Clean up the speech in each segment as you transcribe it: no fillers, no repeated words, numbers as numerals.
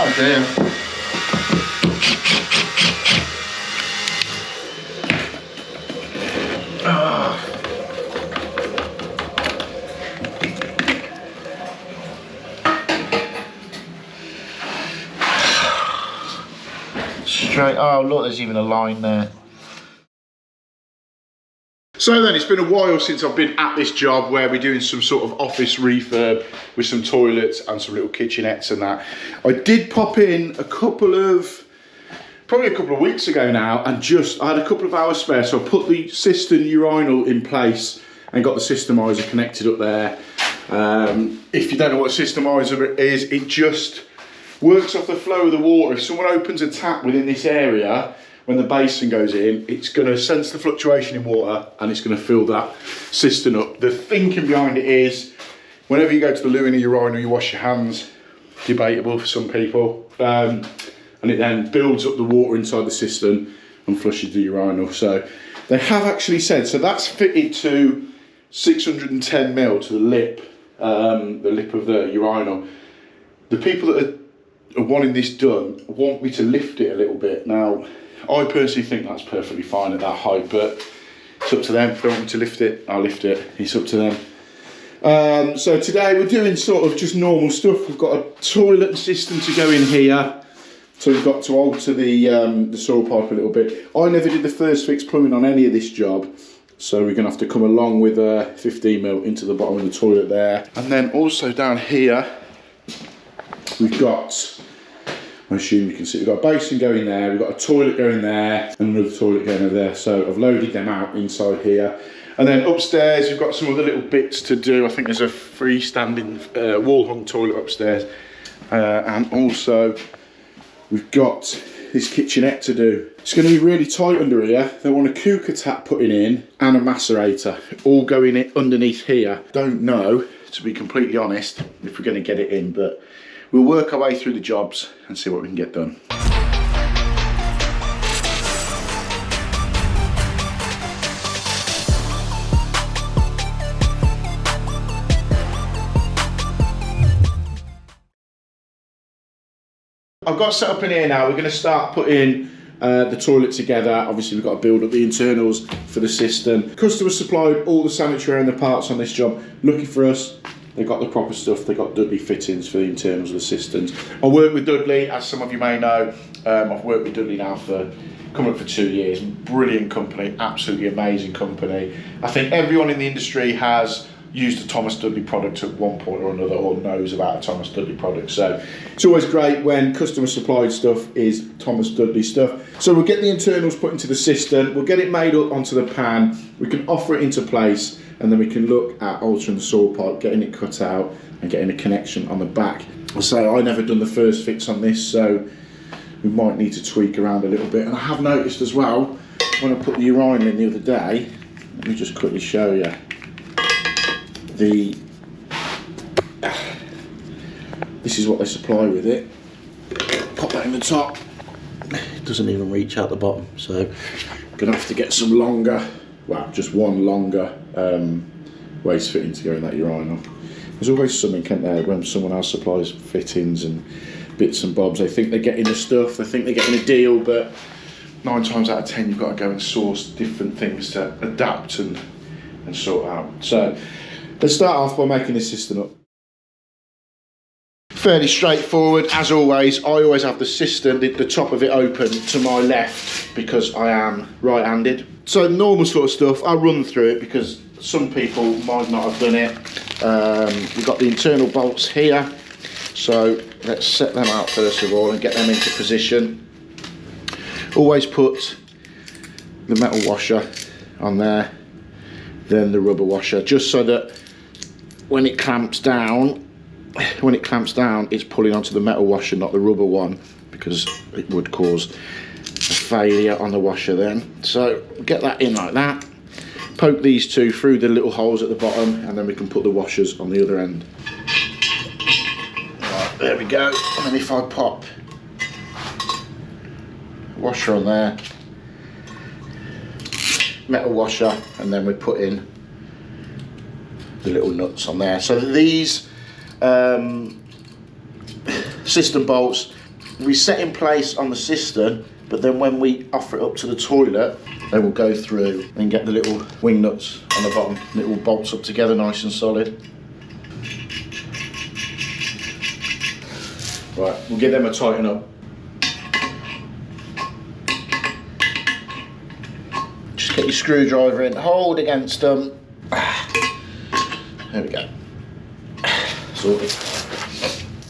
Oh dear. Straight, oh look, there's even a line there. So then, it's been a while since I've been at this job where we're doing some sort of office refurb with some toilets and some little kitchenettes and that. I did pop in probably a couple of weeks ago now, and I had a couple of hours spare, so I put the Cistern urinal in place and got the systemizer connected up there. If you don't know what a systemizer is, it just works off the flow of the water. If someone opens a tap within this area, when the basin goes in, it's going to sense the fluctuation in water and it's going to fill that cistern up. The thinking behind it is, whenever you go to the loo in a urinal, you wash your hands. Debatable for some people. And it then builds up the water inside the cistern and flushes the urinal. So they have actually said, so that's fitted to 610 mil to the lip of the urinal. The people that are wanting this done want me to lift it a little bit. Now, I personally think that's perfectly fine at that height, but it's up to them. If they want me to lift it, I'll lift it. It's up to them. So today we're doing sort of just normal stuff. We've got a toilet system to go in here. So we've got to alter the soil pipe a little bit. I never did the first fix plumbing on any of this job. So we're going to have to come along with 15 mil into the bottom of the toilet there. And then also down here, we've got, I assume you can see, we've got a basin going there, we've got a toilet going there, and another toilet going over there. So I've loaded them out inside here. And then upstairs, we've got some other little bits to do. I think there's a freestanding wall-hung toilet upstairs. And also, we've got this kitchenette to do. It's going to be really tight under here. They want a cooker tap putting in and a macerator, all going in underneath here. Don't know, to be completely honest, if we're going to get it in, but we'll work our way through the jobs and see what we can get done. I've got set up in here now. We're going to start putting the toilet together. Obviously we've got to build up the internals for the cistern. Customer supplied all the sanitary and the parts on this job. Lucky for us, they got the proper stuff. They got Dudley fittings for the internals of the cisterns. I work with Dudley, as some of you may know. I've worked with Dudley now for coming up for 2 years. Brilliant company, absolutely amazing company. I think everyone in the industry has used a Thomas Dudley product at one point or another, or knows about a Thomas Dudley product. So it's always great when customer supplied stuff is Thomas Dudley stuff. So we'll get the internals put into the cistern, we'll get it made up onto the pan, we can offer it into place, and then we can look at altering the soil pipe, getting it cut out and getting a connection on the back. So I never done the first fix on this, so we might need to tweak around a little bit. And I have noticed as well, when I put the urinal in the other day, let me just quickly show you. This is what they supply with it. Pop that in the top. It doesn't even reach out the bottom, so gonna have to get some longer, well, just one longer waste fitting to go in that urinal. There's always something, can't there, when someone else supplies fittings and bits and bobs. They think they're getting the stuff, they think they're getting a deal, but 9 times out of 10 you've got to go and source different things to adapt and sort out. So let's start off by making this cistern up. Fairly straightforward, as always. I always have the cistern, the top of it open to my left because I am right-handed. So normal sort of stuff, I'll run through it because some people might not have done it. We've got the internal bolts here, so let's set them out first of all and get them into position. Always put the metal washer on there, then the rubber washer, just so that when it clamps down, it's pulling onto the metal washer, not the rubber one, because it would cause a failure on the washer then. So get that in like that. Poke these two through the little holes at the bottom, and then we can put the washers on the other end. Right, there we go. And then if I pop washer on there, metal washer, and then we put in the little nuts on there. So these cistern bolts we set in place on the cistern, but then when we offer it up to the toilet, they will go through and get the little wing nuts on the bottom. It will bolts up together nice and solid. Right, we'll give them a tighten up. Just get your screwdriver in, hold against them. There we go. Sorted.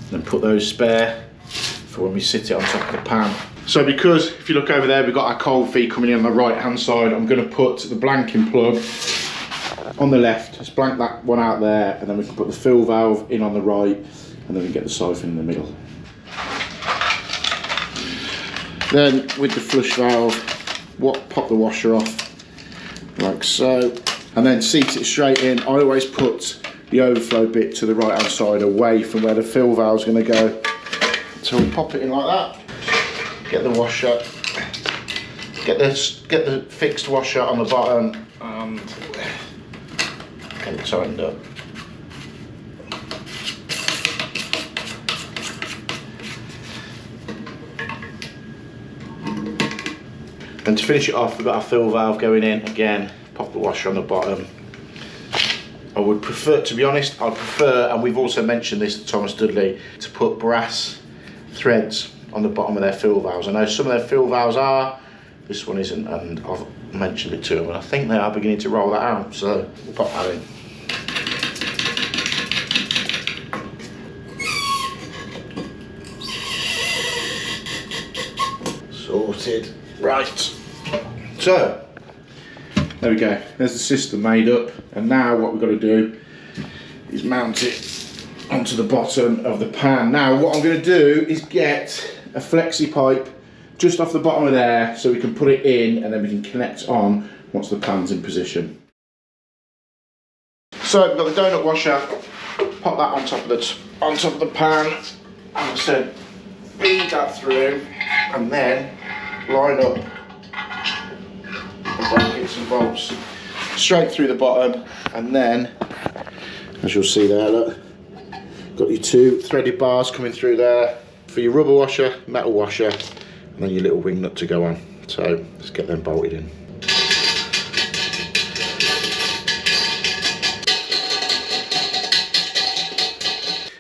Then put those spare for when we sit it on top of the pan. So because, if you look over there, we've got our cold feet coming in on the right hand side, I'm going to put the blanking plug on the left. Just blank that one out there, and then we can put the fill valve in on the right, and then we get the siphon in the middle. Then with the flush valve, pop the washer off, like so, and then seat it straight in. I always put the overflow bit to the right hand side, away from where the fill valve's going to go. So we'll pop it in like that. Get the washer, get the fixed washer on the bottom, and get it tightened up. And to finish it off, we've got our fill valve going in again. Pop the washer on the bottom. I would prefer, to be honest, I'd prefer, and we've also mentioned this to Thomas Dudley, to put brass threads on the bottom of their fill valves. I know some of their fill valves are, this one isn't, and I've mentioned it to them, and I think they are beginning to roll that out, so we'll pop that in. Sorted. Right. So, there we go. There's the system made up, and now what we've got to do is mount it onto the bottom of the pan. Now what I'm going to do is get a flexi pipe just off the bottom of there, so we can put it in and then we can connect on once the pan's in position. So we've got the donut washer, pop that on top of the pan, and I said feed that through, and then line up the brackets and bolts straight through the bottom, and then, as you'll see there, look, got your two threaded bars coming through there for your rubber washer, metal washer, and then your little wing nut to go on. So let's get them bolted in.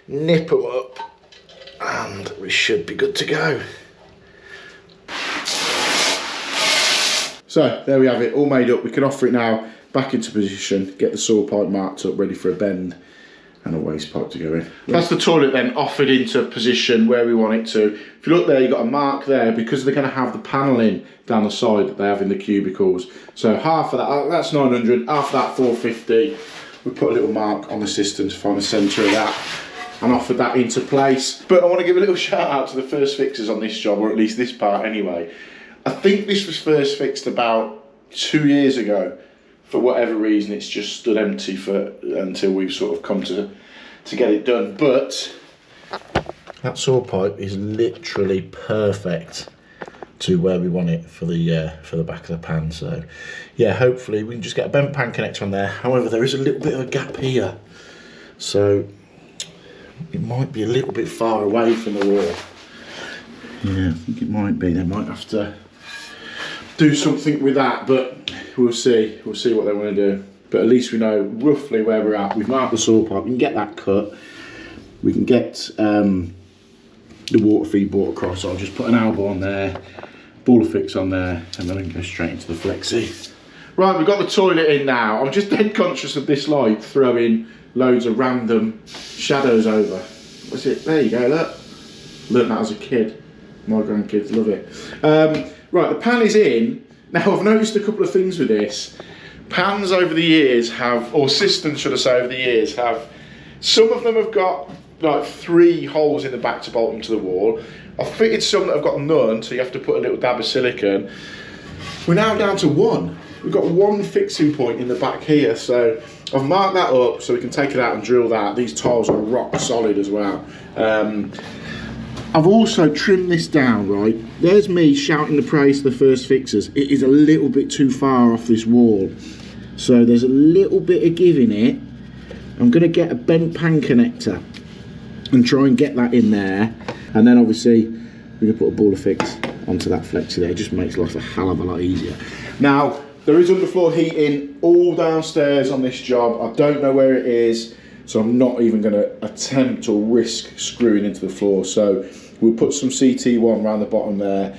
Nip them up, and we should be good to go. So there we have it, all made up. We can offer it now back into position, get the saw pipe marked up, ready for a bend, and a waste pipe to go in. That's the toilet then offered into position where we want it to. If you look there, you've got a mark there because they're going to have the paneling down the side that they have in the cubicles. So half of that, that's 900, half of that 450. We put a little mark on the system to find the centre of that and offered that into place. But I want to give a little shout out to the first fixers on this job, or at least this part anyway. I think this was first fixed about 2 years ago. For whatever reason, it's just stood empty until we've sort of come to get it done. But that saw pipe is literally perfect to where we want it for the back of the pan. So yeah, hopefully we can just get a bent pan connector on there. However, there is a little bit of a gap here, so it might be a little bit far away from the wall. Yeah, I think it might be. They might have to do something with that, but we'll see. We'll see what they want to do. But at least we know roughly where we're at. We've marked the saw pipe. We can get that cut. We can get the water feed brought across. So I'll just put an elbow on there, ball of fix on there, and then I can go straight into the flexi. Right, we've got the toilet in now. I'm just dead conscious of this light throwing loads of random shadows over. What's it? There you go, look. Learned that as a kid. My grandkids love it. Right, the pan is in. Now I've noticed a couple of things with this. Pans over the years have, or cisterns should I say over the years have, some of them have got like 3 holes in the back to bolt them to the wall. I've fitted some that have got none, so you have to put a little dab of silicone. We're now down to 1. We've got 1 fixing point in the back here, so I've marked that up so we can take it out and drill that. These tiles are rock solid as well. I've also trimmed this down, right? There's me shouting the praise to the first fixers. It is a little bit too far off this wall. So there's a little bit of give in it. I'm going to get a bent pan connector and try and get that in there. And then obviously we can put a ball of fix onto that flexi there. It just makes life a hell of a lot easier. Now, there is underfloor heating all downstairs on this job. I don't know where it is, so I'm not even going to attempt or risk screwing into the floor. So we'll put some CT1 around the bottom there.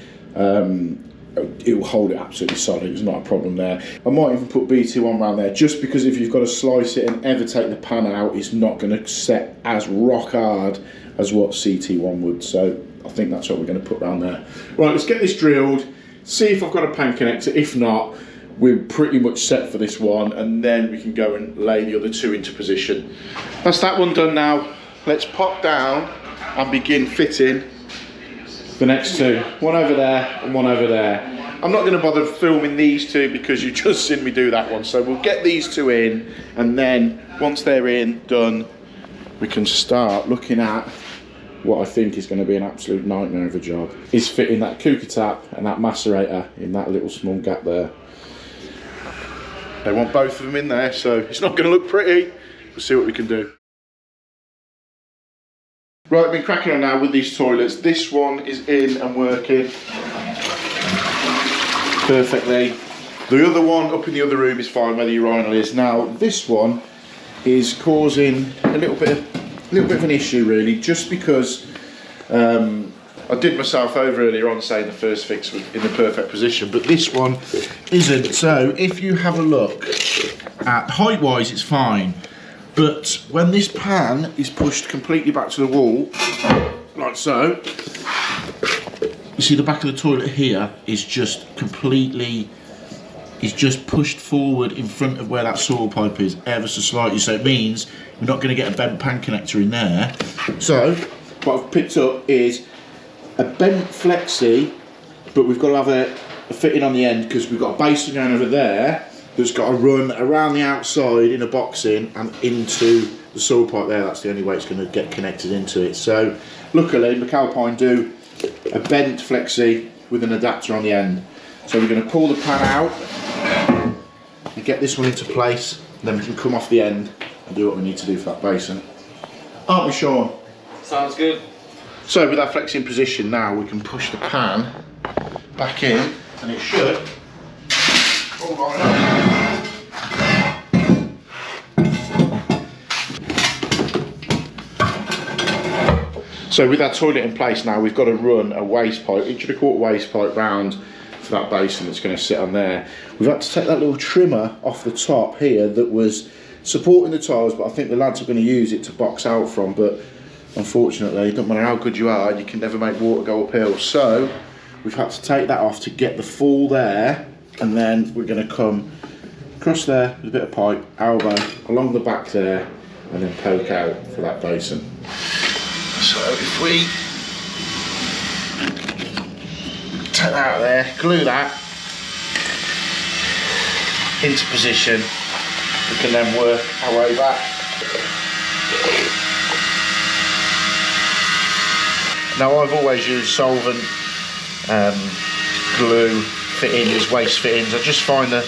It will hold it absolutely solid, it's not a problem there. I might even put BT1 around there, just because if you've got to slice it and ever take the pan out, it's not going to set as rock hard as what CT1 would. So I think that's what we're going to put around there. Right, let's get this drilled, see if I've got a pan connector. If not, we're pretty much set for this one, and then we can go and lay the other two into position. That's that one done now. Let's pop down and begin fitting the next two. One over there and one over there. I'm not going to bother filming these two because you've just seen me do that one. So we'll get these two in, and then once they're in, done, we can start looking at what I think is going to be an absolute nightmare of a job. Is fitting that cooker tap and that macerator in that little small gap there. They want both of them in there, so it's not going to look pretty. We'll see what we can do. Right, I've been cracking on now with these toilets. This one is in and working perfectly. The other one up in the other room is fine where the urinal is. Now, this one is causing a little bit of an issue really, just because I did myself over earlier on saying the first fix was in the perfect position, but this one isn't. So if you have a look at height-wise, it's fine. But when this pan is pushed completely back to the wall, like so, you see the back of the toilet here is just completely, is just pushed forward in front of where that soil pipe is, ever so slightly. So it means we're not going to get a bent pan connector in there. So what I've picked up is a bent flexi, but we've got to have a fitting on the end because we've got a basin going over there that's got to run around the outside in a boxing and into the soil pipe there. That's the only way it's going to get connected into it. So luckily McAlpine do a bent flexi with an adapter on the end. So we're going to pull the pan out and get this one into place, and then we can come off the end and do what we need to do for that basin. Aren't we, Sean? Sounds good. So with that flexi in position now, we can push the pan back in, and it should. So with that toilet in place now, we've got to run a waste pipe, 1.25 waste pipe round for that basin that's going to sit on there. We've had to take that little trimmer off the top here that was supporting the tiles, but I think the lads are going to use it to box out from, but unfortunately, it doesn't matter how good you are, you can never make water go uphill. So we've had to take that off to get the fall there, and then we're going to come across there with a bit of pipe, elbow along the back there, and then poke out for that basin. So if we take that out of there, glue that into position, we can then work our way back. Now I've always used solvent, glue fittings, waste fittings. I just find the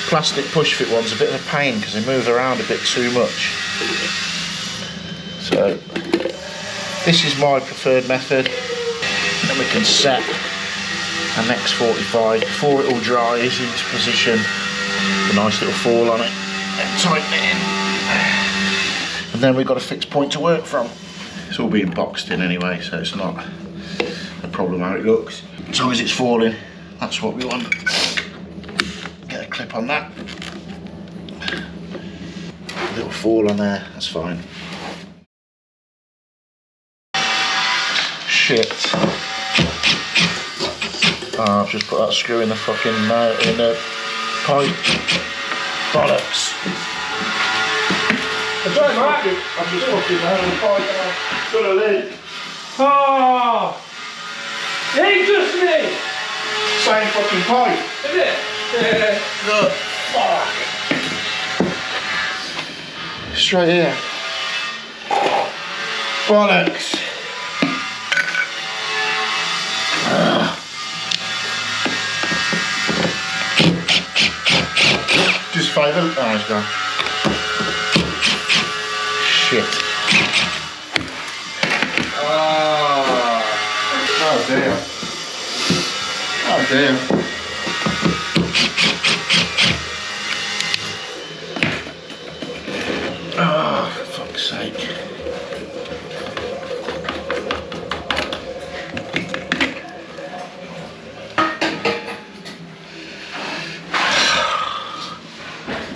plastic push fit ones a bit of a pain because they move around a bit too much. So this is my preferred method. Then we can set an X45 before it all dries into position. A nice little fall on it and tighten it in. And then we've got a fixed point to work from. It's all being boxed in anyway, so it's not a problem how it looks. As long as it's falling, that's what we want. Get a clip on that. Little fall on there, that's fine. Shit. Oh, I've just put that screw in the fucking in the pipe. Bollocks. I'm just fucking having a pipe and I've got a lid. Oh! It ain't just me! Same fucking pipe. Is it? Yeah. Look. Fuck. Straight here. Bollocks. Just fade them. Oh, it's gone. Shit. Oh. Oh, Oh dear. Oh dear. Oh, for fuck's sake.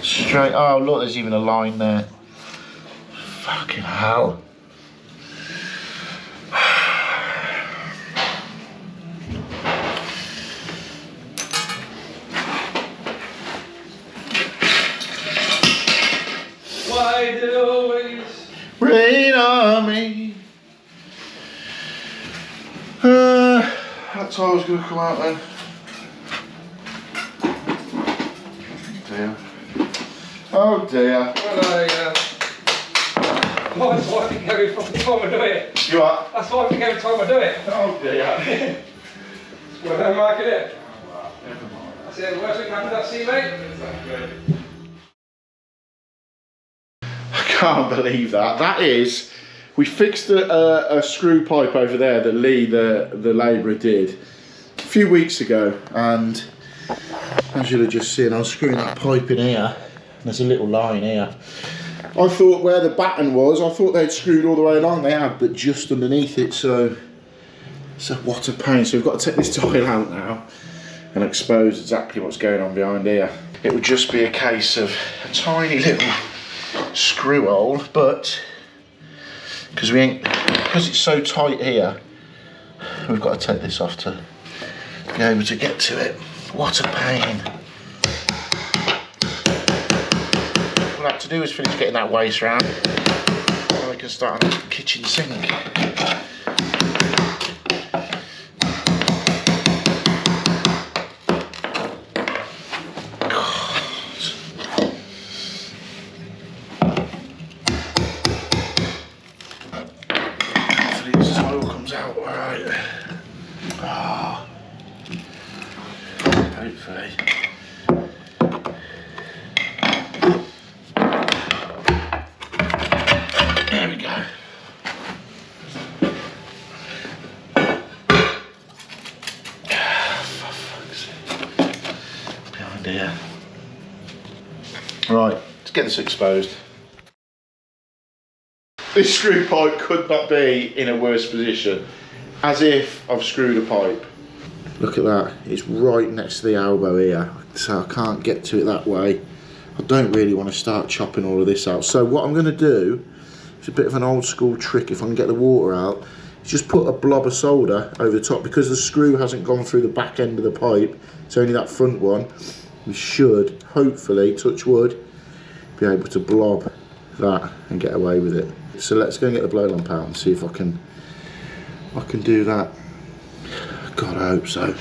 Straight, oh look, there's even a line there. Fucking hell. Why did it always Rain on me. That tile's gonna come out then. Dear. Oh dear. Well, that's why I think every fucking time I do it. You are? That's why I think every time I do it. Oh dear. Well, don't mark it in. Never mind. I said, the worst thing happened to that sea, mate. I can't believe that. That is, we fixed a screw pipe over there that Lee, the labourer, did a few weeks ago, and as you'll have just seen, I was screwing that pipe in here. There's a little line here. I thought where the batten was, I thought they'd screwed all the way along. They had, but just underneath it, so what a pain. So we've got to take this tile out now and expose exactly what's going on behind here. It would just be a case of a tiny little screw hole, but because it's so tight here, we've got to take this off to be able to get to it. What a pain. All I have to do is finish getting that waste round, and we can start on the kitchen sink. Hopefully. There we go. For fuck's sake. Behind here. Right, let's get this exposed. This screw pipe could not be in a worse position. As if I've screwed a pipe. Look at that, it's right next to the elbow here, so I can't get to it that way. I don't really want to start chopping all of this out. So what I'm going to do, it's a bit of an old school trick if I can get the water out, is just put a blob of solder over the top. Because the screw hasn't gone through the back end of the pipe, it's only that front one, we should, hopefully, touch wood, be able to blob that and get away with it. So let's go and get the blow lamp out and see if I can do that. God, I hope so.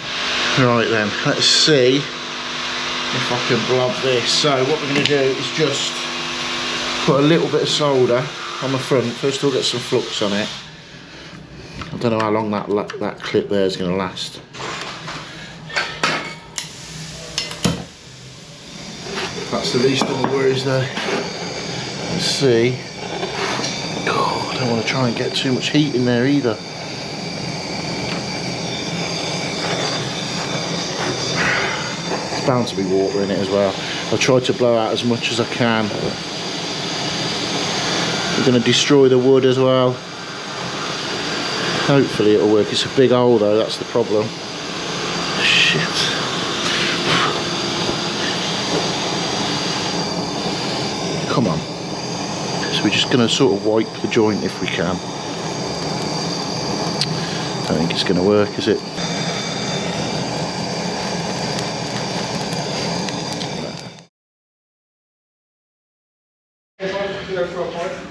Right then, let's see if I can blob this. So what we're going to do is just put a little bit of solder on the front. First we'll get some flux on it. I don't know how long that clip there is going to last. That's the least of the worries though. Let's see. God, I don't want to try and get too much heat in there either. Bound to be water in it as well. I'll try to blow out as much as I can. We're going to destroy the wood as well. Hopefully it'll work. It's a big hole though, that's the problem. Shit. Come on. So we're just going to sort of wipe the joint if we can. I don't think it's going to work, is it?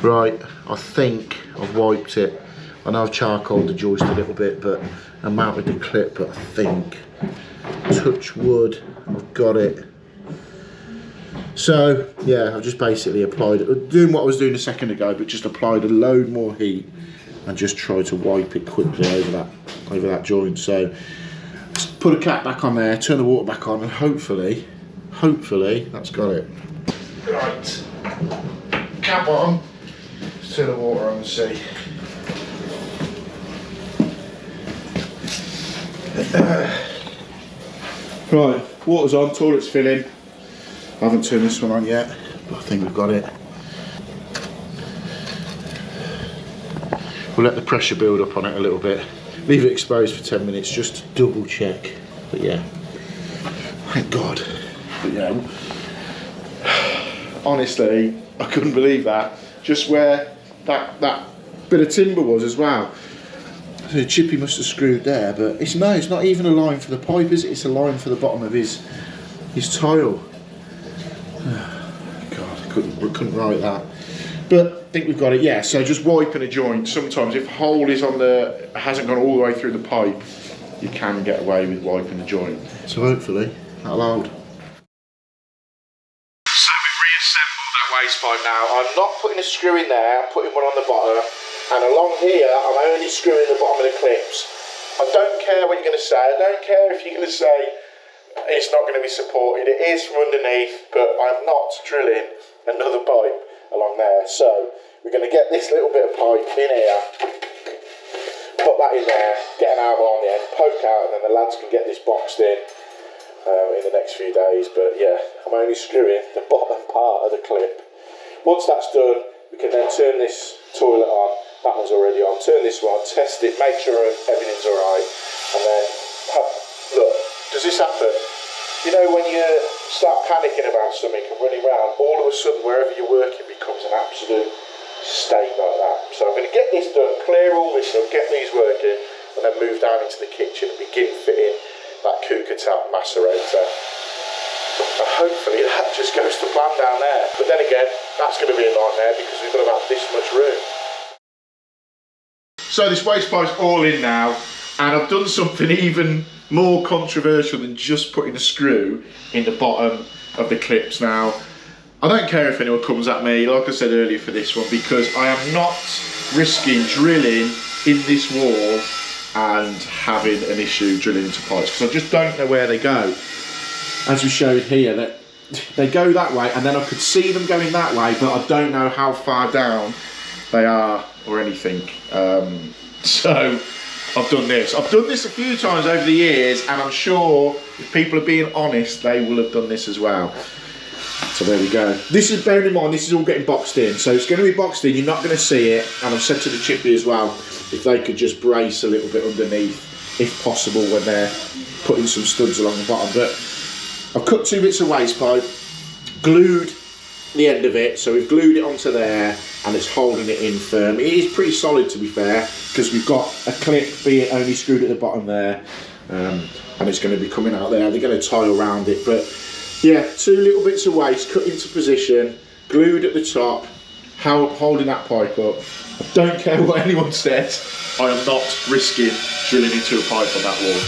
Right, I think I've wiped it. I know I've charcoaled the joist a little bit, but I mounted the clip, but I think, touch wood, I've got it. So, yeah, I've just basically applied it, doing what I was doing a second ago, but just applied a load more heat and just tried to wipe it quickly over that joint. So, let's put a cap back on there, turn the water back on, and hopefully that's got it. Right. Cap on, let's turn the water on and see. Right, water's on, toilet's filling. I haven't turned this one on yet, but I think we've got it. We'll let the pressure build up on it a little bit. Leave it exposed for 10 minutes just to double check. But yeah, thank God. But yeah, honestly, I couldn't believe that. Just where that bit of timber was as well. So Chippy must have screwed there, but it's not even a line for the pipe, is it? It's a line for the bottom of his tile. God, I couldn't write that. But I think we've got it, yeah. So just wiping a joint. Sometimes if a hole is hasn't gone all the way through the pipe, you can get away with wiping the joint. So hopefully that'll hold. So we've reassembled that waste pipe now. I'm not putting a screw in there, I'm putting one on the bottom. And along here, I'm only screwing the bottom of the clips. I don't care what you're going to say. I don't care if you're going to say it's not going to be supported. It is from underneath, but I'm not drilling another pipe along there. So we're going to get this little bit of pipe in here, put that in there, get an arm on the end, poke out, and then the lads can get this boxed in the next few days. But yeah, I'm only screwing the bottom part of the clip. Once that's done, we can then turn this toilet on. That one's already on. Turn this one, test it, make sure everything's alright, and then look, does this happen? You know when you start panicking about something and running around, all of a sudden wherever you're working becomes an absolute state like that. So I'm going to get this done, clear all this up, get these working, and then move down into the kitchen and begin fitting that cooker tap macerator. And hopefully that just goes to plan down there. But then again, that's going to be a nightmare because we've got about this much room. So this waste pipe's all in now, and I've done something even more controversial than just putting a screw in the bottom of the clips now. I don't care if anyone comes at me, like I said earlier for this one, because I am not risking drilling in this wall and having an issue drilling into pipes, because I just don't know where they go. As we showed here, that they go that way, and then I could see them going that way, but I don't know how far down they are or anything. So I've done this. I've done this a few times over the years, and I'm sure if people are being honest, they will have done this as well. So there we go. This is, bearing in mind, this is all getting boxed in. So it's going to be boxed in, you're not going to see it. And I've said to the chippy as well, if they could just brace a little bit underneath, if possible, when they're putting some studs along the bottom. But I've cut 2 bits of waste pipe, glued the end of it, so we've glued it onto there, and it's holding it in firm. It is pretty solid, to be fair, because we've got a clip, be it only screwed at the bottom there, and it's going to be coming out there. They're going to tie around it, but yeah, 2 little bits of waste cut into position, glued at the top, holding that pipe up. I don't care what anyone says, I am not risking drilling into a pipe on that wall.